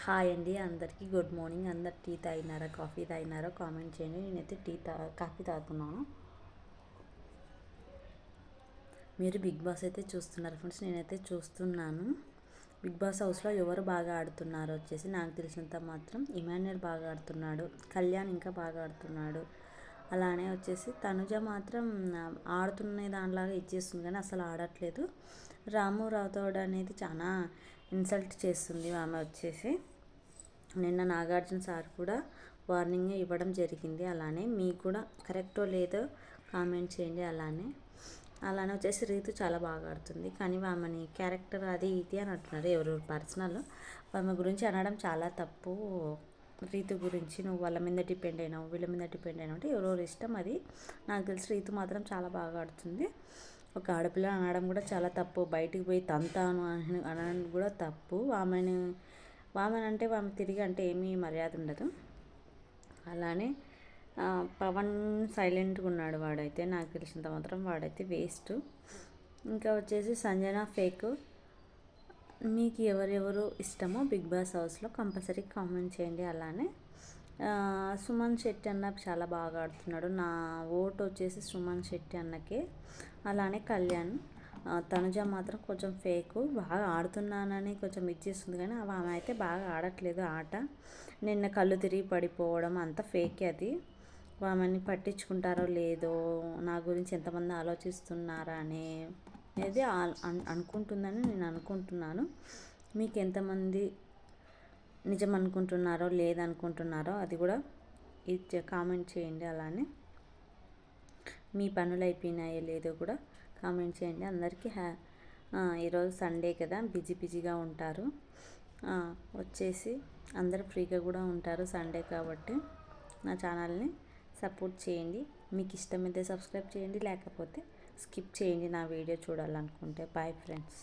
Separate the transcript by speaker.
Speaker 1: Hi అండి, అందరికీ good morning. అందరు టీ తాగినారా, కాఫీ తాగినారా కామెంట్ చేయండి. నేనైతే కాఫీ తాగుతున్నాను. మీరు బిగ్ బాస్ అయితే చూస్తున్నారు ఫ్రెండ్స్. నేనైతే చూస్తున్నాను. బిగ్ బాస్ హౌస్లో ఎవరు బాగా ఆడుతున్నారు వచ్చేసి నాకు తెలిసినంత మాత్రం ఇమాన్యుయల్ బాగా ఆడుతున్నాడు, కళ్యాణ్ ఇంకా బాగా ఆడుతున్నాడు. అలానే వచ్చేసి తనుజ మాత్రం ఆడుతున్న దానిలాగా ఇచ్చేస్తుంది కానీ అసలు ఆడట్లేదు. రాము రాథోడ్ అనేది చాలా ఇన్సల్ట్ చేస్తుంది ఆమె వచ్చేసి. నిన్న నాగార్జున సార్ కూడా వార్నింగ్ ఇవ్వడం జరిగింది. అలానే మీకు కూడా కరెక్టో లేదో కామెంట్ చేయండి. అలానే వచ్చేసి రీతు చాలా బాగా ఆడుతుంది కానీ ఆమెని క్యారెక్టర్ అది ఇది అని అంటున్నారు ఎవరు పర్సనల్. ఆమె గురించి అనడం చాలా తప్పు. రీతు గురించి నువ్వు వాళ్ళ మీద డిపెండ్ అయినావు, వీళ్ళ మీద డిపెండ్ అయినావు అంటే ఎవరెవరు ఇష్టం అది. నాకు తెలిసి రీతు మాత్రం చాలా బాగా ఆడుతుంది. ఒక ఆడపిల్ల అనడం కూడా చాలా తప్పు. బయటికి పోయి తంతాను అనడం కూడా తప్పు. ఆమెను అంటే ఆమె తిరిగి అంటే ఏమీ మర్యాద ఉండదు. అలానే పవన్ సైలెంట్గా ఉన్నాడు. వాడైతే నాకు తెలిసినంత మాత్రం వాడైతే వేస్ట్. ఇంకా వచ్చేసి సంజన ఫేక్. మీకు ఎవరెవరు ఇష్టమో బిగ్ బాస్ హౌస్లో కంపల్సరీ కామెంట్ చేయండి. అలానే సుమన్ శెట్టి అన్న చాలా బాగా ఆడుతున్నాడు. నా ఓటు వచ్చేసి సుమన్ శెట్టి అన్నకే. అలానే కళ్యాణ్. తనుజ మాత్రం కొంచెం ఫేకు, బాగా ఆడుతున్నానని కొంచెం ఇచ్చేస్తుంది కానీ ఆమె అయితే బాగా ఆడట్లేదు ఆట. నిన్న కళ్ళు తిరిగి పడిపోవడం అంతా ఫేకే అది. ఆమెని పట్టించుకుంటారో లేదో, నా గురించి ఎంతమంది ఆలోచిస్తున్నారా అనేది అనుకుంటుందని నేను అనుకుంటున్నాను. మీకు ఎంతమంది నిజం అనుకుంటున్నారో లేదనుకుంటున్నారో అది కూడా కామెంట్ చేయండి. అలానే మీ పనులు అయిపోయినాయో లేదో కూడా కామెంట్ చేయండి. అందరికీ ఈరోజు సండే కదా, బిజీగా ఉంటారు. వచ్చేసి అందరూ ఫ్రీగా కూడా ఉంటారు సండే కాబట్టి. నా ఛానల్ని సపోర్ట్ చేయండి. మీకు ఇష్టమైతే సబ్స్క్రైబ్ చేయండి, లేకపోతే స్కిప్ చేయండి నా వీడియో చూడాలనుకుంటే. Bye friends.